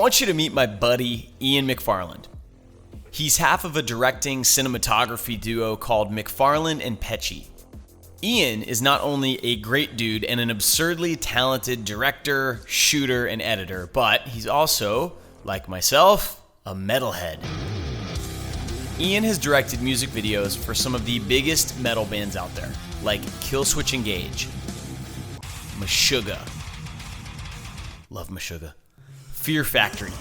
want you to meet my buddy, Ian McFarland. He's half of a directing cinematography duo called McFarland and PECI. Ian is not only a great dude and an absurdly talented director, shooter, and editor, but he's also, like myself, a metalhead. Ian has directed music videos for some of the biggest metal bands out there, like Killswitch Engage, Meshuggah, love Meshuggah, Fear Factory,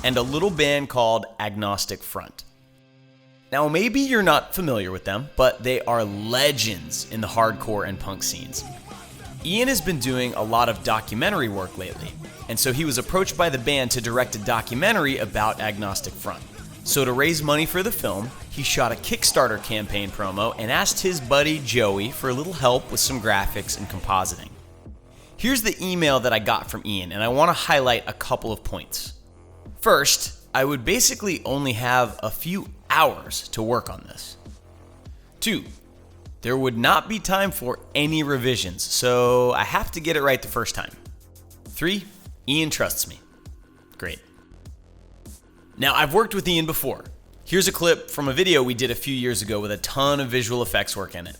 and a little band called Agnostic Front. Now, maybe you're not familiar with them, but they are legends in the hardcore and punk scenes. Ian has been doing a lot of documentary work lately, and so he was approached by the band to direct a documentary about Agnostic Front. So to raise money for the film, he shot a Kickstarter campaign promo and asked his buddy Joey for a little help with some graphics and compositing. Here's the email that I got from Ian, and I want to highlight a couple of points. First, I would basically only have a few hours to work on this. 2, there would not be time for any revisions, so I have to get it right the first time. 3, Ian trusts me. Great. Now, I've worked with Ian before. Here's a clip from a video we did a few years ago with a ton of visual effects work in it.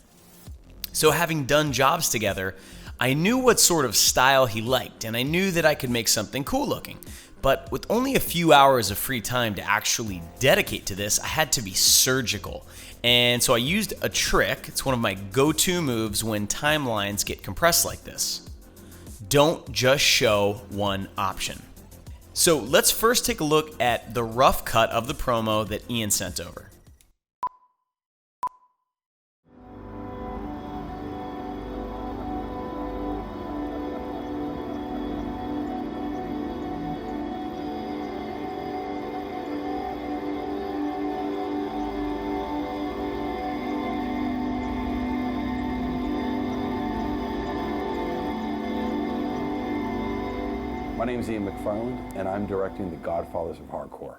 So having done jobs together, I knew what sort of style he liked, and I knew that I could make something cool looking. But with only a few hours of free time to actually dedicate to this, I had to be surgical. And so I used a trick. It's one of my go-to moves when timelines get compressed like this. Don't just show one option. So let's first take a look at the rough cut of the promo that Ian sent over. My name is Ian McFarland, and I'm directing the Godfathers of Hardcore.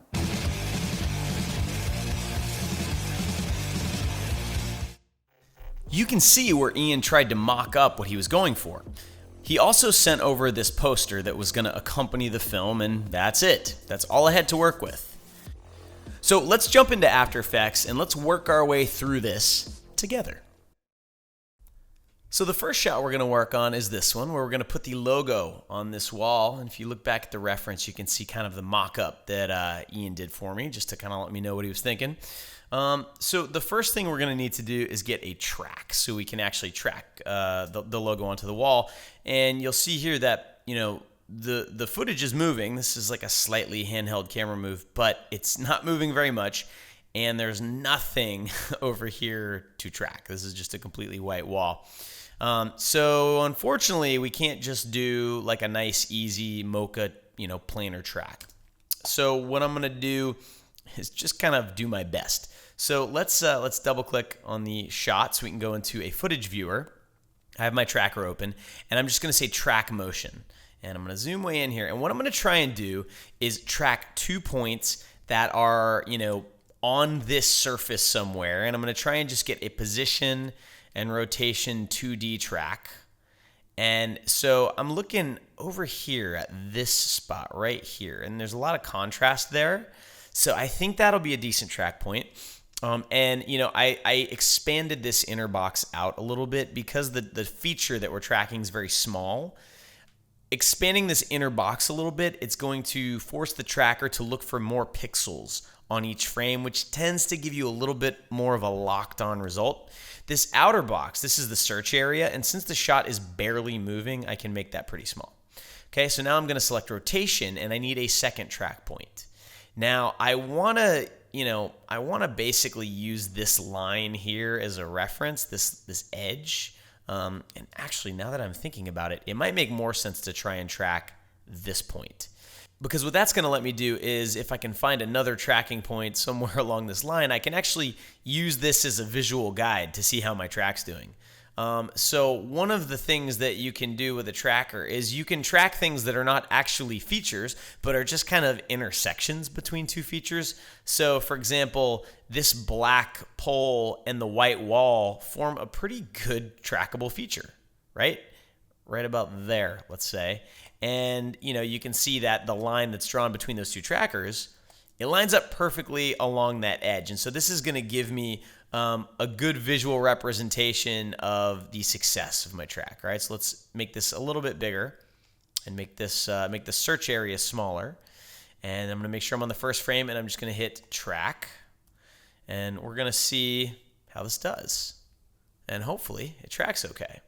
You can see where Ian tried to mock up what he was going for. He also sent over this poster that was going to accompany the film, and that's it. That's all I had to work with. So let's jump into After Effects and let's work our way through this together. So the first shot we're going to work on is this one, where we're going to put the logo on this wall. And if you look back at the reference, you can see kind of the mock-up that Ian did for me, just to kind of let me know what he was thinking. So the first thing we're going to need to do is get a track, so we can actually track the logo onto the wall. And you'll see here that, you know, the footage is moving. This is like a slightly handheld camera move, but it's not moving very much. And there's nothing over here to track. This is just a completely white wall. So unfortunately, we can't just do like a nice, easy mocha, planar track. So what I'm going to do is just kind of do my best. So let's double click on the shot so we can go into a footage viewer. I have my tracker open, and I'm just going to say track motion. And I'm going to zoom way in here. And what I'm going to try and do is track 2 points that are, on this surface somewhere. And I'm going to try and just get a position and rotation 2D track. And so I'm looking over here at this spot right here, and there's a lot of contrast there. So I think that'll be a decent track point. I expanded this inner box out a little bit because the feature that we're tracking is very small. Expanding this inner box a little bit, it's going to force the tracker to look for more pixels on each frame, which tends to give you a little bit more of a locked on result. This outer box, this is the search area, and since the shot is barely moving, I can make that pretty small. Okay, so now I'm going to select rotation, and I need a second track point. Now, I want to basically use this line here as a reference, this edge. And actually, now that I'm thinking about it, it might make more sense to try and track this point. Because what that's going to let me do is, if I can find another tracking point somewhere along this line, I can actually use this as a visual guide to see how my track's doing. So one of the things that you can do with a tracker is you can track things that are not actually features, but are just kind of intersections between two features. So for example, this black pole and the white wall form a pretty good trackable feature, right? Right about there, let's say. And, you can see that the line that's drawn between those two trackers, it lines up perfectly along that edge. And so this is going to give me a good visual representation of the success of my track. All right, so let's make this a little bit bigger and make the search area smaller. And I'm going to make sure I'm on the first frame, and I'm just going to hit track. And we're going to see how this does. And hopefully it tracks okay.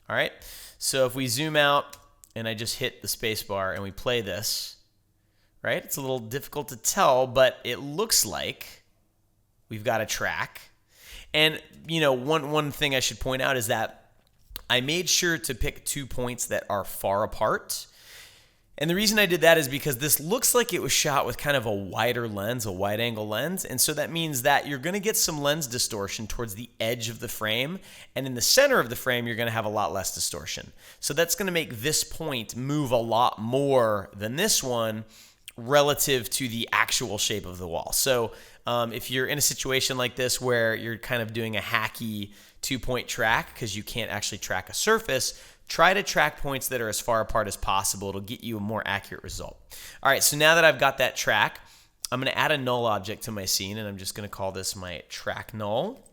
All right, so if we zoom out and I just hit the space bar and we play this, right? It's a little difficult to tell, but it looks like we've got a track. And, one thing I should point out is that I made sure to pick 2 points that are far apart. And the reason I did that is because this looks like it was shot with kind of a wider lens, a wide angle lens. And so that means that you're going to get some lens distortion towards the edge of the frame. And in the center of the frame, you're going to have a lot less distortion. So that's going to make this point move a lot more than this one relative to the actual shape of the wall. So if you're in a situation like this where you're kind of doing a hacky 2-point track because you can't actually track a surface, try to track points that are as far apart as possible. It'll get you a more accurate result. All right, so now that I've got that track, I'm going to add a null object to my scene, and I'm just going to call this my track null.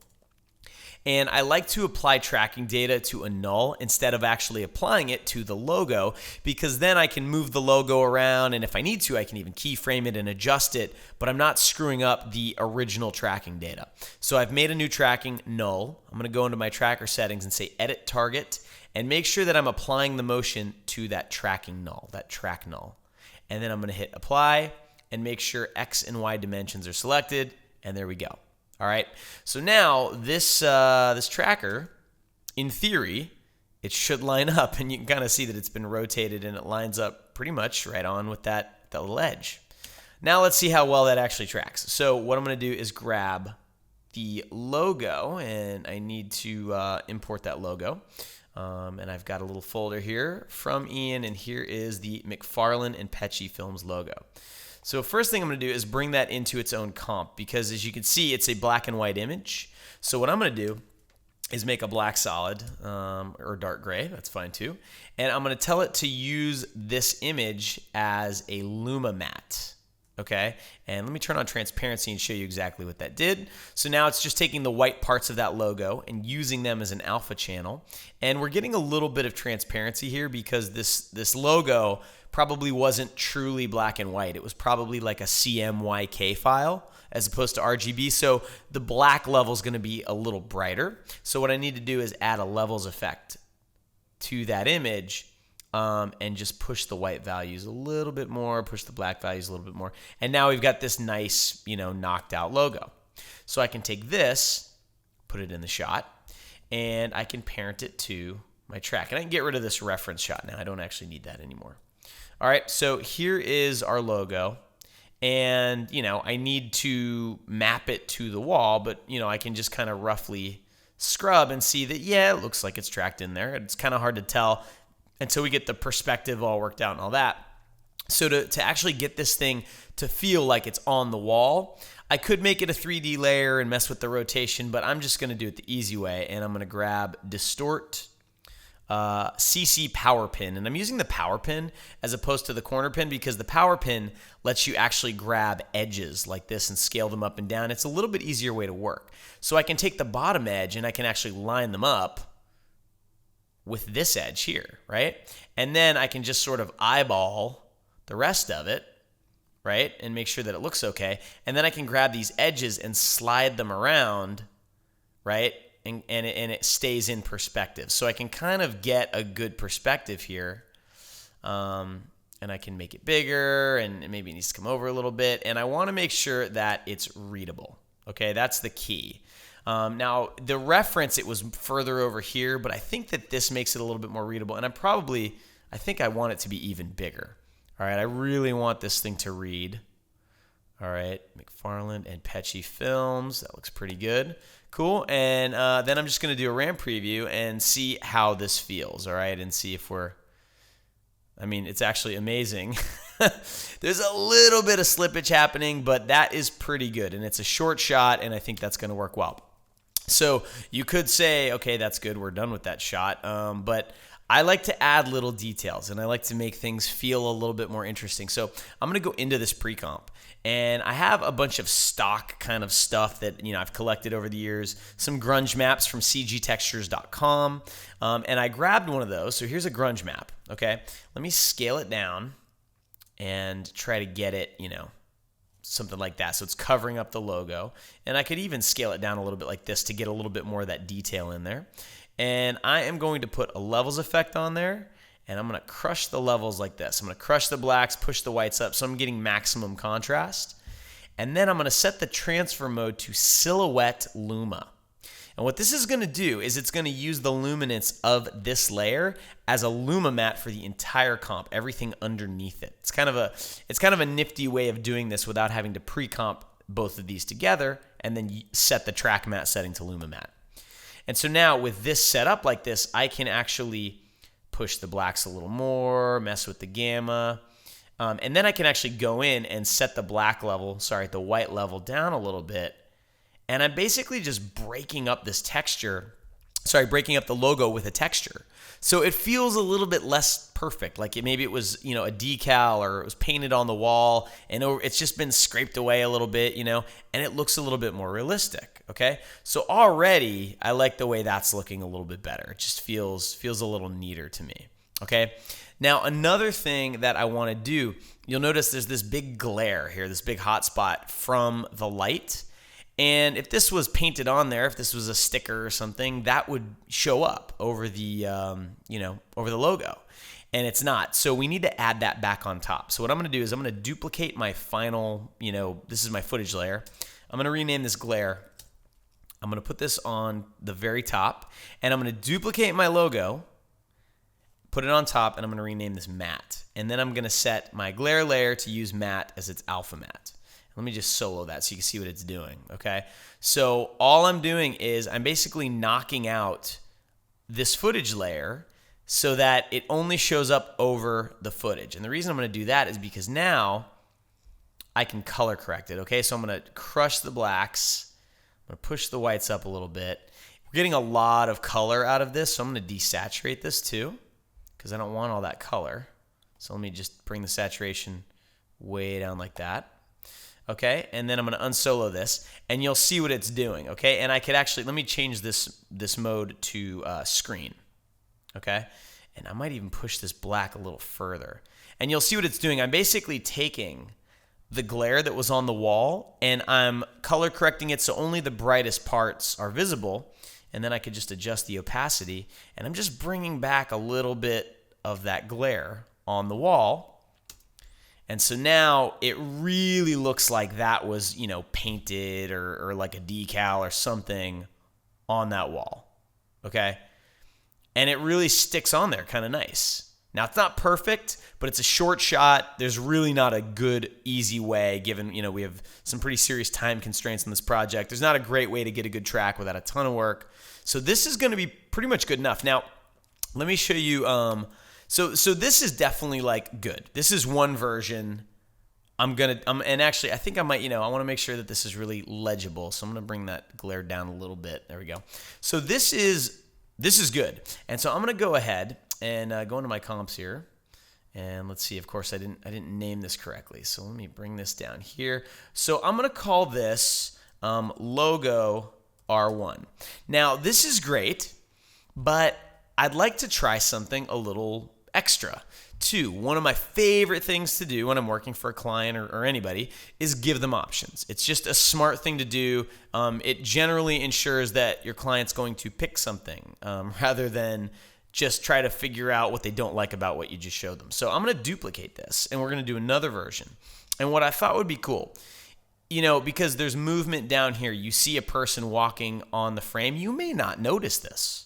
And I like to apply tracking data to a null instead of actually applying it to the logo, because then I can move the logo around, and if I need to, I can even keyframe it and adjust it, but I'm not screwing up the original tracking data. So I've made a new tracking null. I'm going to go into my tracker settings and say edit target, and make sure that I'm applying the motion to that tracking null, that track null. And then I'm going to hit apply and make sure X and Y dimensions are selected, and there we go. All right, so now this tracker, in theory, it should line up, and you can kind of see that it's been rotated and it lines up pretty much right on with that little edge. Now let's see how well that actually tracks. So what I'm going to do is grab the logo, and I need to import that logo. And I've got a little folder here from Ian, and here is the McFarland and PECI Films logo. So first thing I'm going to do is bring that into its own comp, because as you can see, it's a black and white image. So what I'm going to do is make a black solid or dark gray. That's fine too. And I'm going to tell it to use this image as a Luma matte. Okay, and let me turn on transparency and show you exactly what that did. So now it's just taking the white parts of that logo and using them as an alpha channel. And we're getting a little bit of transparency here because this logo probably wasn't truly black and white. It was probably like a CMYK file as opposed to RGB. So the black level is going to be a little brighter. So what I need to do is add a levels effect to that image. And just push the white values a little bit more, push the black values a little bit more. And now we've got this nice, knocked out logo. So I can take this, put it in the shot, and I can parent it to my track. And I can get rid of this reference shot now. I don't actually need that anymore. All right, so here is our logo. And, I need to map it to the wall, but, I can just kind of roughly scrub and see that, yeah, it looks like it's tracked in there. It's kind of hard to tell until we get the perspective all worked out and all that. So to actually get this thing to feel like it's on the wall, I could make it a 3D layer and mess with the rotation, but I'm just going to do it the easy way, and I'm going to grab Distort CC Power Pin. And I'm using the Power Pin as opposed to the Corner Pin because the Power Pin lets you actually grab edges like this and scale them up and down. It's a little bit easier way to work. So I can take the bottom edge and I can actually line them up with this edge here, right? And then I can just sort of eyeball the rest of it, right? And make sure that it looks okay. And then I can grab these edges and slide them around, right? And it stays in perspective. So I can kind of get a good perspective here. And I can make it bigger, and maybe it needs to come over a little bit. And I want to make sure that it's readable. Okay, that's the key. Now, the reference, it was further over here, but I think that this makes it a little bit more readable. And I think I want it to be even bigger. All right, I really want this thing to read. All right, McFarland and PECI Films. That looks pretty good. Cool. And then I'm just going to do a RAM preview and see how this feels. All right, and see if it's actually amazing. There's a little bit of slippage happening, but that is pretty good. And it's a short shot, and I think that's going to work well. So you could say, okay, that's good. We're done with that shot. But I like to add little details, and I like to make things feel a little bit more interesting. So I'm going to go into this pre-comp, and I have a bunch of stock kind of stuff that I've collected over the years, some grunge maps from cgtextures.com, and I grabbed one of those. So here's a grunge map, okay? Let me scale it down and try to get it, something like that. So it's covering up the logo, and I could even scale it down a little bit like this to get a little bit more of that detail in there. And I am going to put a levels effect on there, and I'm going to crush the levels like this. I'm going to crush the blacks, push the whites up, so I'm getting maximum contrast. And then I'm going to set the transfer mode to Silhouette Luma. And what this is going to do is it's going to use the luminance of this layer as a luma mat for the entire comp, everything underneath it. It's kind of a nifty way of doing this without having to pre-comp both of these together and then set the track matte setting to luma mat. And so now with this set up like this, I can actually push the blacks a little more, mess with the gamma, and then I can actually go in and set the the white level down a little bit. And I'm basically just breaking up this texture, breaking up the logo with a texture. So it feels a little bit less perfect, like maybe it was, a decal, or it was painted on the wall and it's just been scraped away a little bit, and it looks a little bit more realistic, okay? So already I like the way that's looking a little bit better. It just feels a little neater to me, okay? Now another thing that I want to do, you'll notice there's this big glare here, this big hot spot from the light. And if this was painted on there, if this was a sticker or something, that would show up over the, over the logo. And it's not. So we need to add that back on top. So what I'm going to do is I'm going to duplicate my final, this is my footage layer. I'm going to rename this glare. I'm going to put this on the very top. And I'm going to duplicate my logo, put it on top, and I'm going to rename this matte. And then I'm going to set my glare layer to use matte as its alpha matte. Let me just solo that so you can see what it's doing, okay? So all I'm doing is I'm basically knocking out this footage layer so that it only shows up over the footage. And the reason I'm going to do that is because now I can color correct it, okay? So I'm going to crush the blacks. I'm going to push the whites up a little bit. We're getting a lot of color out of this, so I'm going to desaturate this too because I don't want all that color. So let me just bring the saturation way down like that. Okay, and then I'm going to unsolo this, and you'll see what it's doing, okay? And I could actually, let me change this mode to screen, okay? And I might even push this black a little further. And you'll see what it's doing. I'm basically taking the glare that was on the wall, and I'm color correcting it so only the brightest parts are visible, and then I could just adjust the opacity, and I'm just bringing back a little bit of that glare on the wall. And so now it really looks like that was, painted or like a decal or something on that wall, okay? And it really sticks on there kind of nice. Now, it's not perfect, but it's a short shot. There's really not a good, easy way, given, we have some pretty serious time constraints on this project. There's not a great way to get a good track without a ton of work. So this is going to be pretty much good enough. Now, let me show you... So this is definitely like good. This is one version. And actually I think I might, I want to make sure that this is really legible. So I'm going to bring that glare down a little bit. There we go. So this is good. And so I'm going to go ahead and go into my comps here. And let's see, of course I didn't name this correctly. So let me bring this down here. So I'm going to call this logo R1. Now this is great, but I'd like to try something a little extra. Two, one of my favorite things to do when I'm working for a client or anybody is give them options. It's just a smart thing to do. It generally ensures that your client's going to pick something rather than just try to figure out what they don't like about what you just showed them. So I'm going to duplicate this, and we're going to do another version. And what I thought would be cool, because there's movement down here, you see a person walking on the frame, you may not notice this.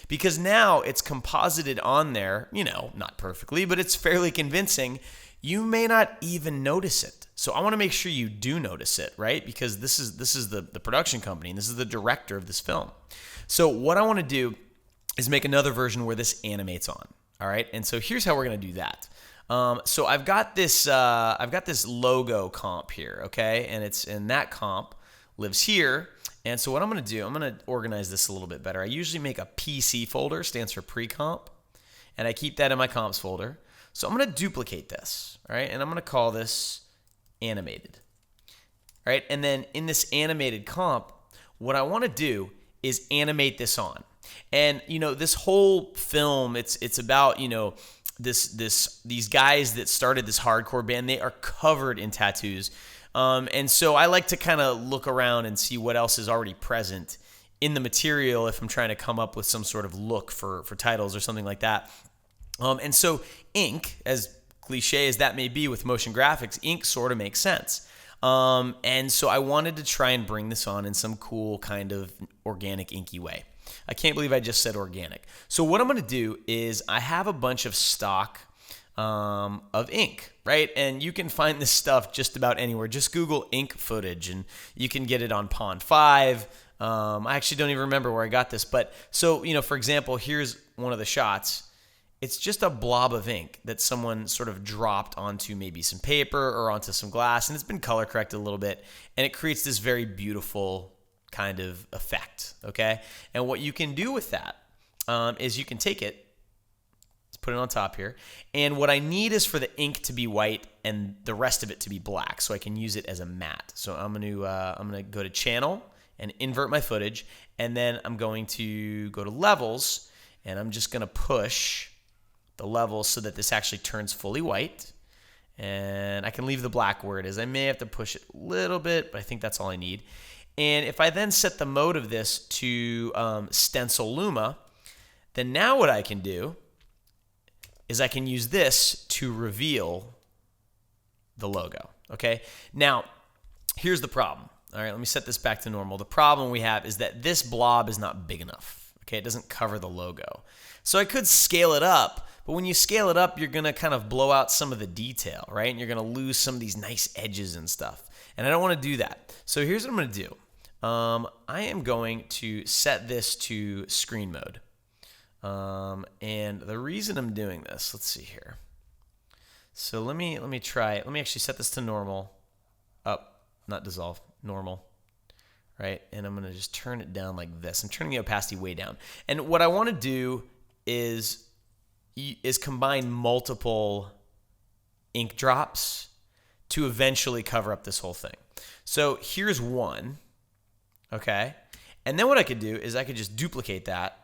Because now it's composited on there, not perfectly, but it's fairly convincing. You may not even notice it. So I want to make sure you do notice it, right? Because this is the production company, and this is the director of this film. So what I want to do is make another version where this animates on, all right? And so here's how we're going to do that. So I've got this logo comp here, okay? And that comp lives here. And so what I'm going to do, I'm going to organize this a little bit better. I usually make a PC folder, stands for pre-comp. and I keep that in my comps folder. So I'm going to duplicate this, all right? And I'm going to call this animated, all right? And then in this animated comp, what I want to do is animate this on. And, this whole film, it's about, these guys that started this hardcore band. They are covered in tattoos. And so I like to kind of look around and see what else is already present in the material if I'm trying to come up with some sort of look for titles or something like that. And so ink, as cliche as that may be with motion graphics, ink sort of makes sense. And so I wanted to try and bring this on in some cool kind of organic inky way. I can't believe I just said organic. So what I'm going to do is I have a bunch of stock of ink, right? And you can find this stuff just about anywhere. Just Google ink footage and you can get it on Pond 5. I actually don't even remember where I got this. But so, for example, here's one of the shots. It's just a blob of ink that someone sort of dropped onto maybe some paper or onto some glass, and it's been color corrected a little bit, and it creates this very beautiful kind of effect, okay? And what you can do with that is you can take it, let's put it on top here, and what I need is for the ink to be white and the rest of it to be black, so I can use it as a matte. So I'm gonna go to Channel and invert my footage, and then I'm going to go to Levels, and I'm just gonna push the levels so that this actually turns fully white. And I can leave the black where it is. I may have to push it a little bit, but I think that's all I need. And if I then set the mode of this to Stencil Luma, then now what I can do is I can use this to reveal the logo, okay? Now, here's the problem. All right, let me set this back to normal. The problem we have is that this blob is not big enough, okay? It doesn't cover the logo. So I could scale it up, but when you scale it up, you're going to kind of blow out some of the detail, right? And you're going to lose some of these nice edges and stuff. And I don't want to do that. So here's what I'm going to do. I am going to set this to screen mode. And the reason I'm doing this, let's see here. So let me try. Let me actually set this to normal. Up, not dissolve, normal. Right? And I'm going to just turn it down like this. I'm turning the opacity way down. And what I want to do is combine multiple ink drops to eventually cover up this whole thing. So here's one, okay? And then what I could do is I could just duplicate that,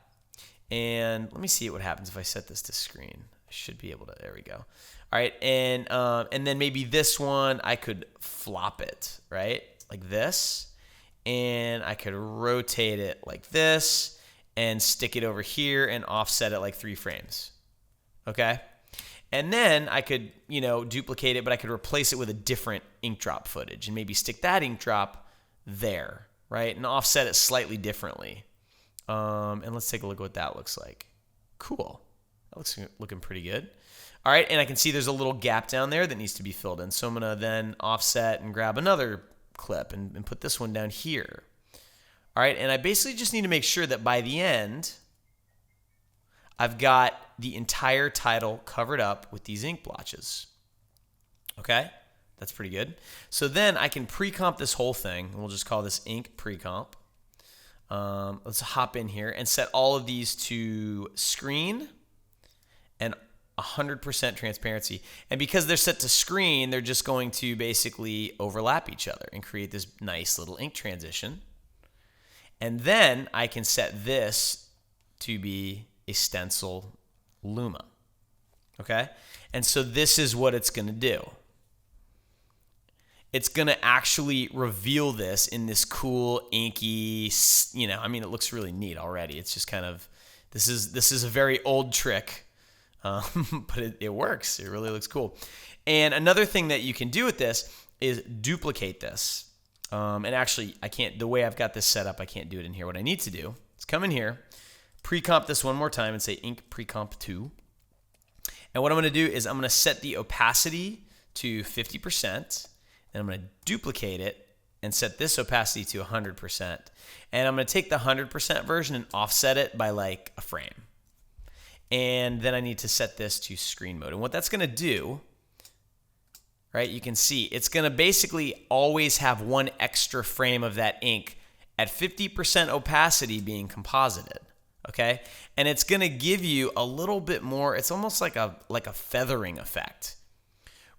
and let me see what happens if I set this to screen. I should be able to, there we go. All right, and then maybe this one, I could flop it, right? Like this, and I could rotate it like this, and stick it over here and offset it like 3 frames. Okay? And then I could, duplicate it, but I could replace it with a different ink drop footage and maybe stick that ink drop there, right? And offset it slightly differently. And let's take a look at what that looks like. Cool. That looks looking pretty good. All right, and I can see there's a little gap down there that needs to be filled in. So I'm going to then offset and grab another clip and put this one down here. All right, and I basically just need to make sure that by the end, I've got the entire title covered up with these ink blotches. Okay, that's pretty good. So then I can pre-comp this whole thing. We'll just call this ink pre-comp. Let's hop in here and set all of these to screen and 100% transparency. And because they're set to screen, they're just going to basically overlap each other and create this nice little ink transition. And then I can set this to be a stencil Luma. Okay? And so this is what it's going to do. It's going to actually reveal this in this cool, inky, it looks really neat already. It's just kind of, this is a very old trick, but it works. It really looks cool. And another thing that you can do with this is duplicate this. And actually, I can't, the way I've got this set up, I can't do it in here. What I need to do is come in here, pre-comp this one more time and say ink pre-comp 2. And what I'm going to do is I'm going to set the opacity to 50%. And I'm going to duplicate it and set this opacity to 100%. And I'm going to take the 100% version and offset it by like a frame. And then I need to set this to screen mode. And what that's going to do, right, you can see, it's going to basically always have one extra frame of that ink at 50% opacity being composited. okay? And it's gonna give you a little bit more, it's almost like a feathering effect,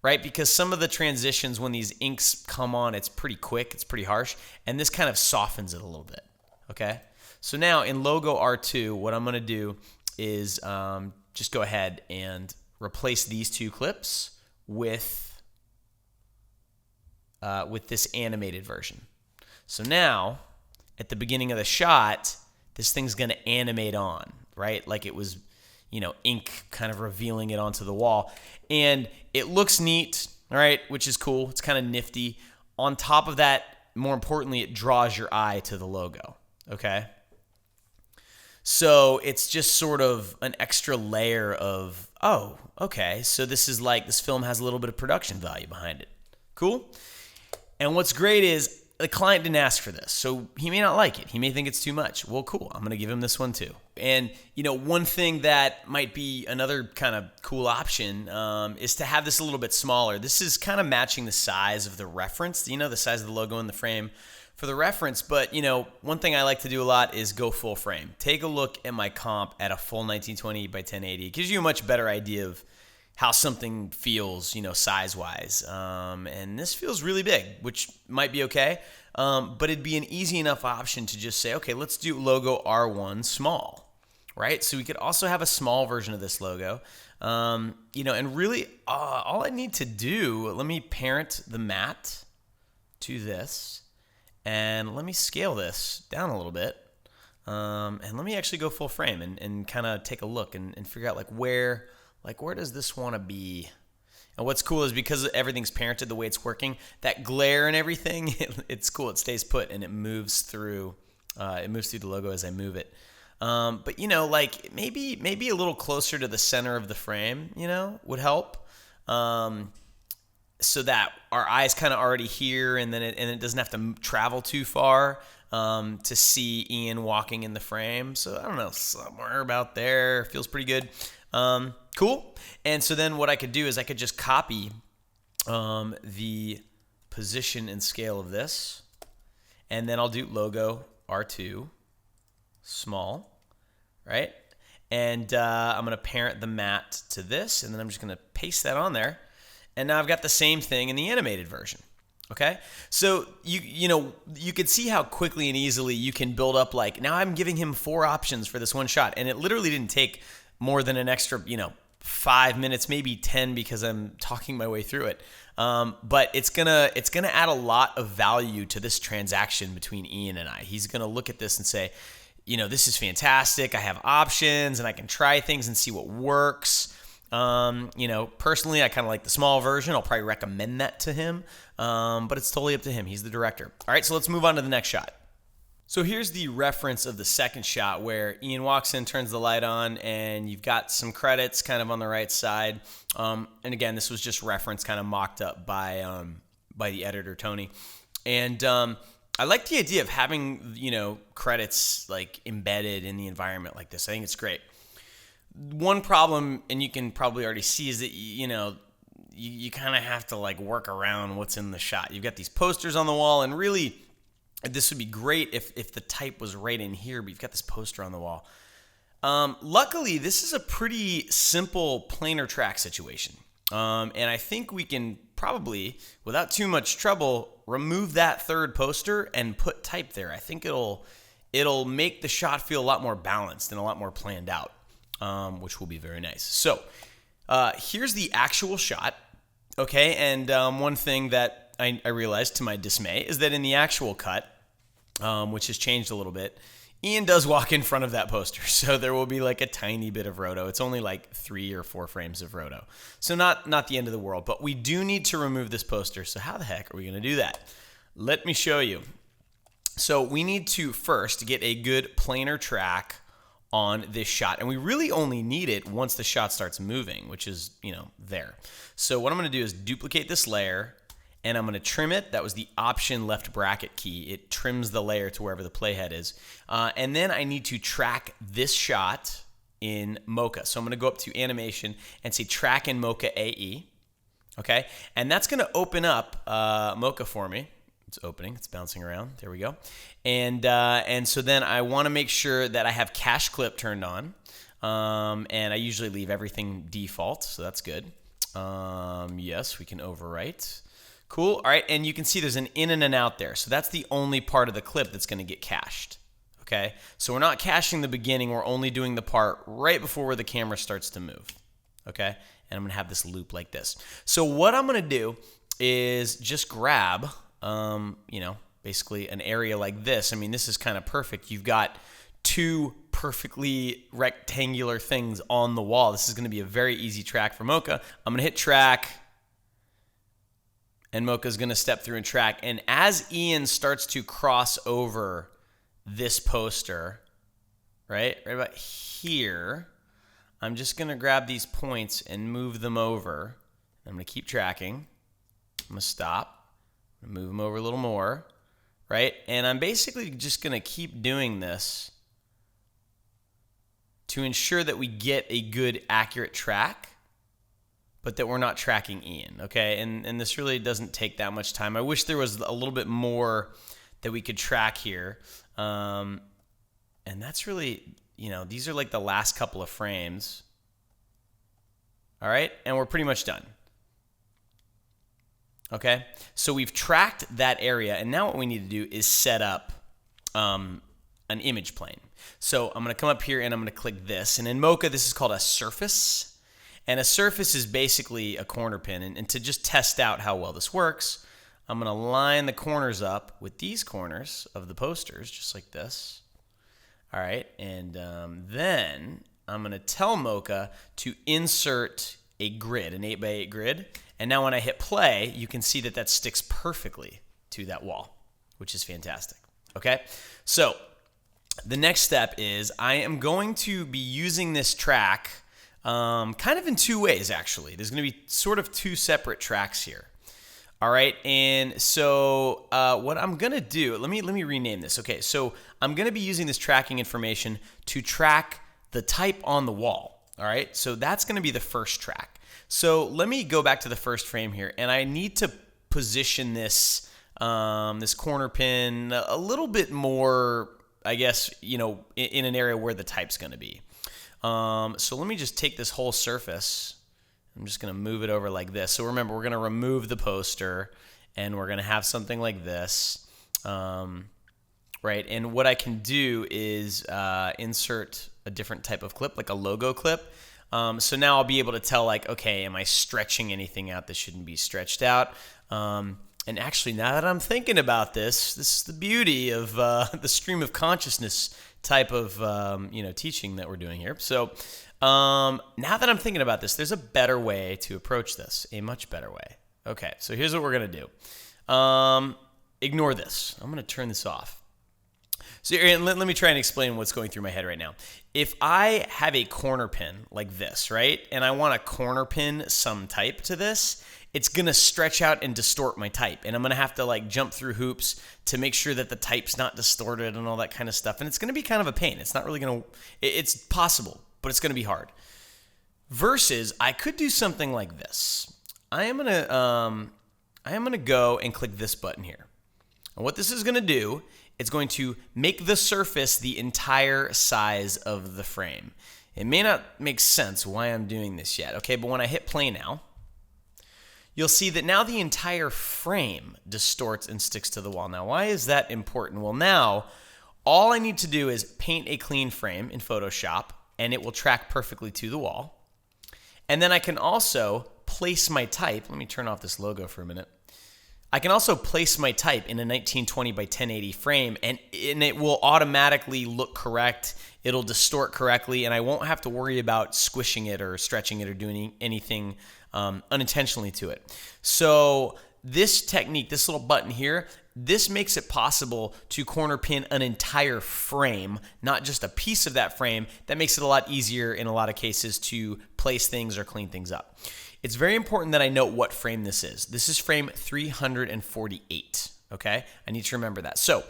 right? Because some of the transitions when these inks come on, it's pretty quick, it's pretty harsh, and this kind of softens it a little bit, okay? So now in Logo R2, what I'm gonna do is just go ahead and replace these two clips with this animated version. So now, at the beginning of the shot, this thing's gonna animate on, right? Like it was, ink kind of revealing it onto the wall. And it looks neat, right? Which is cool, it's kind of nifty. On top of that, more importantly, it draws your eye to the logo, okay? So it's just sort of an extra layer of, oh, okay, so this is like, this film has a little bit of production value behind it. Cool? And what's great is the client didn't ask for this, so he may not like it. He may think it's too much. Well, cool, I'm gonna give him this one too. And one thing that might be another kind of cool option is to have this a little bit smaller. This is kind of matching the size of the reference, the size of the logo in the frame for the reference. But one thing I like to do a lot is go full frame. Take a look at my comp at a full 1920 by 1080. It gives you a much better idea of how something feels, size-wise. And this feels really big, which might be okay. But it'd be an easy enough option to just say, okay, let's do logo R1 small, right? So we could also have a small version of this logo. And really all I need to do, let me parent the matte to this, and let me scale this down a little bit. And let me actually go full frame and kind of take a look and figure out where does this want to be? And what's cool is because everything's parented the way it's working, that glare and everything, it's cool. It stays put and it moves through the logo as I move it. But maybe a little closer to the center of the frame, would help. So that our eye's kind of already here, and then it doesn't have to travel too far to see Ian walking in the frame. So I don't know, somewhere about there feels pretty good. Cool. And so then what I could do is I could just copy the position and scale of this, and then I'll do logo R2 small, right? And I'm going to parent the matte to this, and then I'm just going to paste that on there. And now I've got the same thing in the animated version. Okay, so you could see how quickly and easily you can build up. Now I'm giving him 4 options for this one shot, and it literally didn't take more than an extra 5 minutes, maybe 10, because I'm talking my way through it. But it's gonna add a lot of value to this transaction between Ian and I. He's gonna look at this and say, this is fantastic. I have options and I can try things and see what works. Personally, I kind of like the small version. I'll probably recommend that to him. But it's totally up to him. He's the director. All right, so let's move on to the next shot. So here's the reference of the second shot where Ian walks in, turns the light on, and you've got some credits kind of on the right side. And again, this was just reference kind of mocked up by the editor, Tony. And I like the idea of having, credits embedded in the environment like this. I think it's great. One problem, and you can probably already see, is that, you kind of have to work around what's in the shot. You've got these posters on the wall, and really, this would be great if the type was right in here, but you've got this poster on the wall. Luckily, this is a pretty simple planar track situation. And I think we can probably, without too much trouble, remove that third poster and put type there. I think it'll make the shot feel a lot more balanced and a lot more planned out, which will be very nice. So here's the actual shot. Okay, and one thing that I realized to my dismay is that in the actual cut, which has changed a little bit, Ian does walk in front of that poster, so there will be a tiny bit of roto. It's only 3 or 4 frames of roto, so not the end of the world. But we do need to remove this poster, so how the heck are we going to do that? Let me show you. So we need to first get a good planar track on this shot, and we really only need it once the shot starts moving, which is, there. So what I'm going to do is duplicate this layer, and I'm going to trim it. That was the Option left bracket key. It trims the layer to wherever the playhead is. And then I need to track this shot in Mocha. So I'm going to go up to Animation and say Track in Mocha AE. Okay? And that's going to open up Mocha for me. It's opening. It's bouncing around. There we go. And so then I want to make sure that I have cache clip turned on. And I usually leave everything default, so that's good. Yes, we can overwrite. Cool. All right, and you can see there's an in and an out there. So that's the only part of the clip that's going to get cached. Okay, so we're not caching the beginning. We're only doing the part right before where the camera starts to move. Okay, and I'm going to have this loop like this. So what I'm going to do is just grab, basically an area like this. I mean, this is kind of perfect. You've got two perfectly rectangular things on the wall. This is going to be a very easy track for Mocha. I'm going to hit track, and Mocha's going to step through and track. And as Ian starts to cross over this poster, right about here, I'm just going to grab these points and move them over. I'm going to keep tracking. I'm going to stop. I'm going to move them over a little more, right? And I'm basically just going to keep doing this to ensure that we get a good, accurate track, but that we're not tracking Ian, okay? And this really doesn't take that much time. I wish there was a little bit more that we could track here. And that's really, these are like the last couple of frames. All right, and we're pretty much done. Okay, so we've tracked that area, and now what we need to do is set up an image plane. So I'm going to come up here and I'm going to click this. And in Mocha, this is called a surface. And a surface is basically a corner pin. And to just test out how well this works, I'm going to line the corners up with these corners of the posters, just like this. All right, and then I'm going to tell Mocha to insert a grid, an 8x8 grid. And now when I hit play, you can see that that sticks perfectly to that wall, which is fantastic. Okay, so the next step is I am going to be using this track kind of in two ways, actually. There's going to be sort of two separate tracks here. All right, and so what I'm going to do, let me rename this. Okay, so I'm going to be using this tracking information to track the type on the wall. All right, so that's going to be the first track. So let me go back to the first frame here, and I need to position this this corner pin a little bit more, I guess, in an area where the type's going to be. So let me just take this whole surface. I'm just going to move it over like this. So remember, we're going to remove the poster, and we're going to have something like this, right? And what I can do is insert a different type of clip, like a logo clip. So now I'll be able to tell, like, okay, am I stretching anything out that shouldn't be stretched out? And actually, now that I'm thinking about this is the beauty of the stream of consciousness type of teaching that we're doing here. So now that I'm thinking about this, there's a better way to approach this, a much better way. Okay, so here's what we're going to do. Ignore this. I'm going to turn this off. So let me try and explain what's going through my head right now. If I have a corner pin like this, right, and I want to corner pin some type to this, it's going to stretch out and distort my type. And I'm going to have to like jump through hoops to make sure that the type's not distorted and all that kind of stuff. And it's going to be kind of a pain. It's not really going to, it's possible, but it's going to be hard. Versus I could do something like this. I am going to go and click this button here. And what this is going to do, it's going to make the surface the entire size of the frame. It may not make sense why I'm doing this yet, okay? But when I hit play now, you'll see that now the entire frame distorts and sticks to the wall. Now, why is that important? Well, now all I need to do is paint a clean frame in Photoshop, and it will track perfectly to the wall. And then I can also place my type. Let me turn off this logo for a minute. I can also place my type in a 1920 by 1080 frame, and it will automatically look correct. It'll distort correctly, and I won't have to worry about squishing it or stretching it or doing anything unintentionally to it. So this technique, this little button here, this makes it possible to corner pin an entire frame, not just a piece of that frame. That makes it a lot easier in a lot of cases to place things or clean things up. It's very important that I note what frame this is. This is frame 348, okay? I need to remember that. So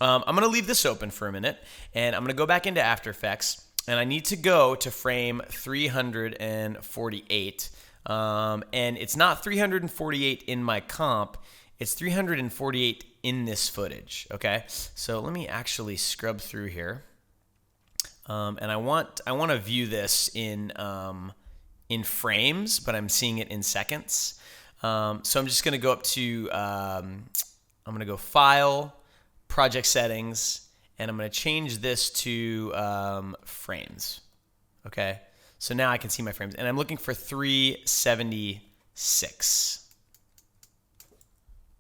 I'm going to leave this open for a minute, and I'm going to go back into After Effects, and I need to go to frame 348. And it's not 348 in my comp. It's 348 in this footage, okay? So let me actually scrub through here. And I want to view this in frames, but I'm seeing it in seconds. So I'm just going to go up to, I'm going to go File, Project Settings, and I'm going to change this to frames. Okay, so now I can see my frames, and I'm looking for 376.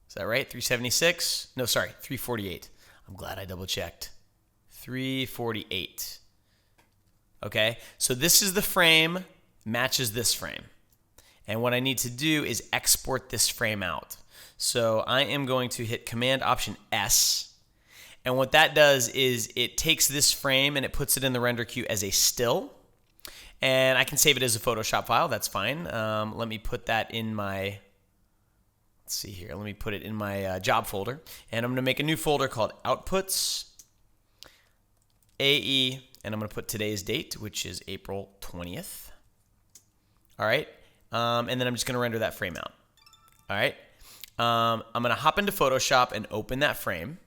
Is that right? 376? No, sorry, 348. I'm glad I double checked. 348. Okay, so this is the frame, matches this frame. And what I need to do is export this frame out. So I am going to hit Command-Option-S. And what that does is it takes this frame and it puts it in the render queue as a still. And I can save it as a Photoshop file. That's fine. Let me put that in my, let's see here. Let me put it in my job folder. And I'm going to make a new folder called Outputs, AE, and I'm going to put today's date, which is April 20th. All right. And then I'm just going to render that frame out. All right. I'm going to hop into Photoshop and open that frame.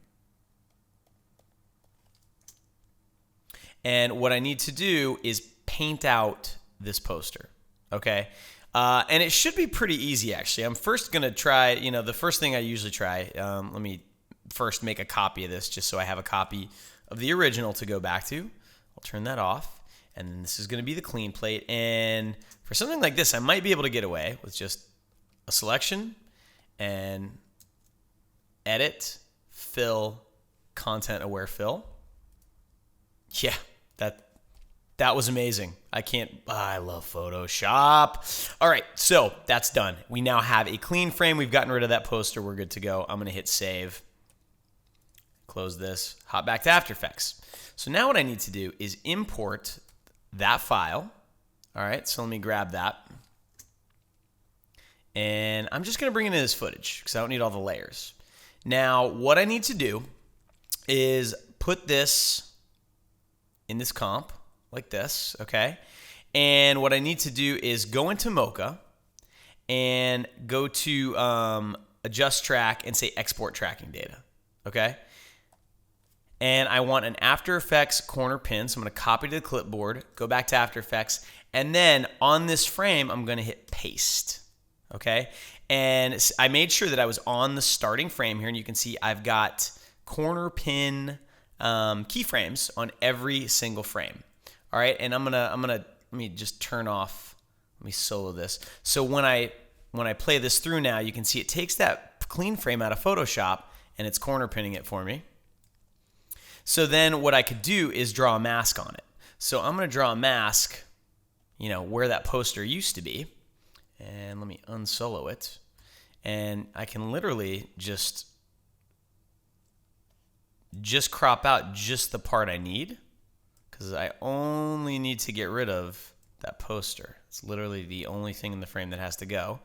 And what I need to do is paint out this poster. Okay. And it should be pretty easy, actually. I'm first going to try, the first thing I usually try, let me first make a copy of this just so I have a copy of the original to go back to. I'll turn that off, and then this is going to be the clean plate. And for something like this, I might be able to get away with just a selection and edit, fill, content-aware fill. Yeah, that was amazing. I love Photoshop. All right, so that's done. We now have a clean frame. We've gotten rid of that poster. We're good to go. I'm going to hit save. Close this, hop back to After Effects. So now what I need to do is import that file. All right, so let me grab that. And I'm just going to bring it in as footage because I don't need all the layers. Now, what I need to do is put this in this comp like this, okay? And what I need to do is go into Mocha and go to Adjust Track and say Export Tracking Data, okay? And I want an After Effects corner pin, so I'm going to copy to the clipboard, go back to After Effects, and then on this frame, I'm going to hit Paste, okay? And I made sure that I was on the starting frame here, and you can see I've got corner pin keyframes on every single frame. All right, and I'm gonna let me just turn off. Let me solo this. So when I play this through now, you can see it takes that clean frame out of Photoshop and it's corner pinning it for me. So then what I could do is draw a mask on it. So I'm gonna draw a mask, where that poster used to be, and let me unsolo it, and I can literally just crop out just the part I need, because I only need to get rid of that poster. It's literally the only thing in the frame that has to go.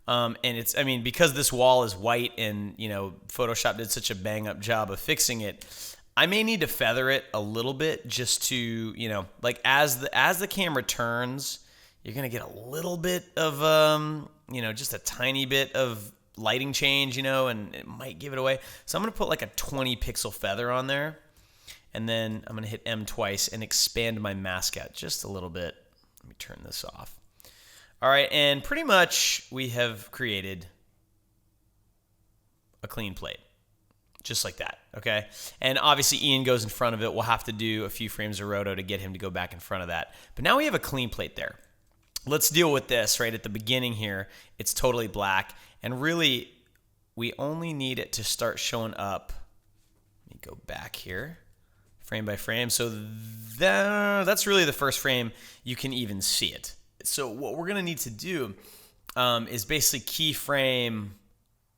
And because this wall is white and, Photoshop did such a bang up job of fixing it, I may need to feather it a little bit just to, as the camera turns, you're going to get a little bit of, just a tiny bit of lighting change, and it might give it away. So I'm going to put like a 20 pixel feather on there. And then I'm going to hit M twice and expand my mask out just a little bit. Let me turn this off. All right, and pretty much we have created a clean plate, just like that, okay? And obviously Ian goes in front of it. We'll have to do a few frames of roto to get him to go back in front of that. But now we have a clean plate there. Let's deal with this right at the beginning here. It's totally black, and really we only need it to start showing up. Let me go back here. Frame by frame. So that's really the first frame you can even see it. So what we're going to need to do is basically keyframe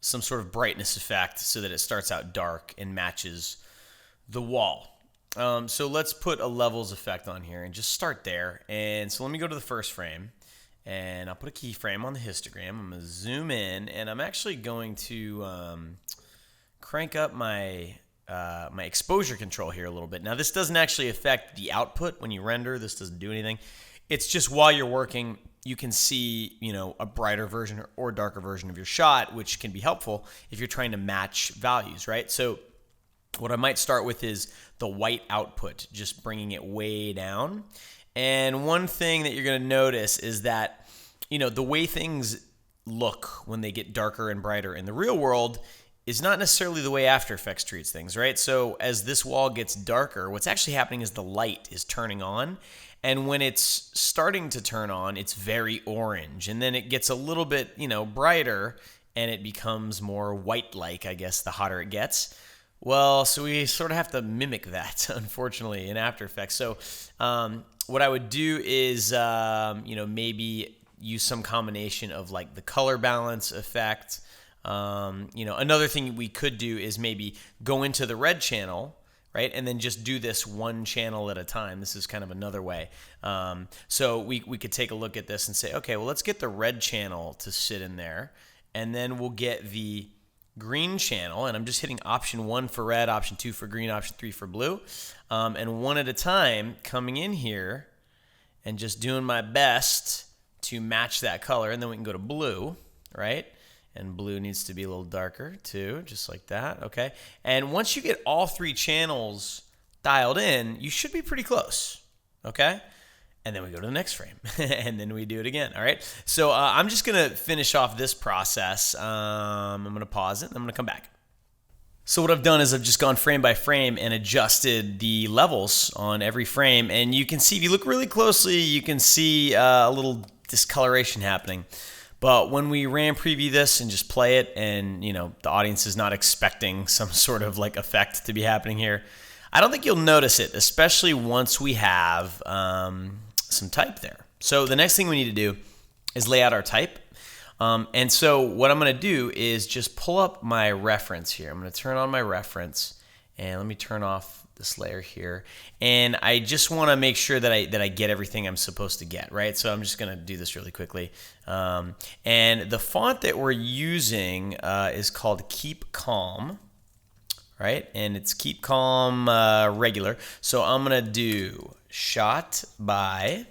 some sort of brightness effect so that it starts out dark and matches the wall. So let's put a levels effect on here and just start there. And so let me go to the first frame, and I'll put a keyframe on the histogram. I'm going to zoom in, and I'm actually going to crank up my exposure control here a little bit. Now, this doesn't actually affect the output when you render. This doesn't do anything. It's just while you're working, you can see, a brighter version or darker version of your shot, which can be helpful if you're trying to match values, right? So what I might start with is the white output, just bringing it way down. And one thing that you're going to notice is that, the way things look when they get darker and brighter in the real world is not necessarily the way After Effects treats things, right? So as this wall gets darker, what's actually happening is the light is turning on. And when it's starting to turn on, it's very orange. And then it gets a little bit, brighter, and it becomes more white-like, I guess, the hotter it gets. Well, so we sort of have to mimic that, unfortunately, in After Effects. So what I would do is, maybe use some combination of like the color balance effect. Another thing we could do is maybe go into the red channel, right? And then just do this one channel at a time. This is kind of another way. So we could take a look at this and say, okay, well, let's get the red channel to sit in there. And then we'll get the green channel. And I'm just hitting option 1 for red, option 2 for green, option 3 for blue. And one at a time coming in here and just doing my best to match that color. And then we can go to blue, right? And blue needs to be a little darker too, just like that, okay? And once you get all 3 channels dialed in, you should be pretty close, okay? And then we go to the next frame, and then we do it again, all right? So I'm just gonna finish off this process. I'm gonna pause it, and I'm gonna come back. So what I've done is I've just gone frame by frame and adjusted the levels on every frame. And you can see, if you look really closely, you can see a little discoloration happening. But when we RAM preview this and just play it, and the audience is not expecting some sort of like effect to be happening here, I don't think you'll notice it, especially once we have some type there. So the next thing we need to do is lay out our type. And so what I'm going to do is just pull up my reference here. I'm going to turn on my reference, and let me turn off this layer here. And I just want to make sure that I get everything I'm supposed to get, right? So I'm just going to do this really quickly. And the font that we're using is called Keep Calm, right? And it's Keep Calm regular. So I'm going to do shot by,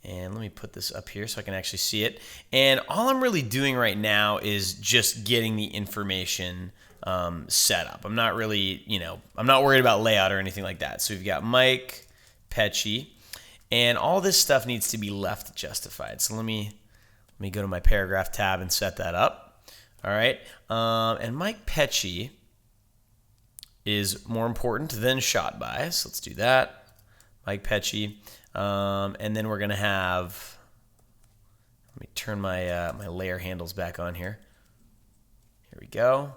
and let me put this up here so I can actually see it. And all I'm really doing right now is just getting the information set up. I'm not really, I'm not worried about layout or anything like that. So we've got Mike, PECI, and all this stuff needs to be left justified. So let me go to my paragraph tab and set that up. All right. And Mike PECI is more important than shot by. So let's do that. Mike PECI. And then we're going to have, let me turn my my layer handles back on here. Here we go.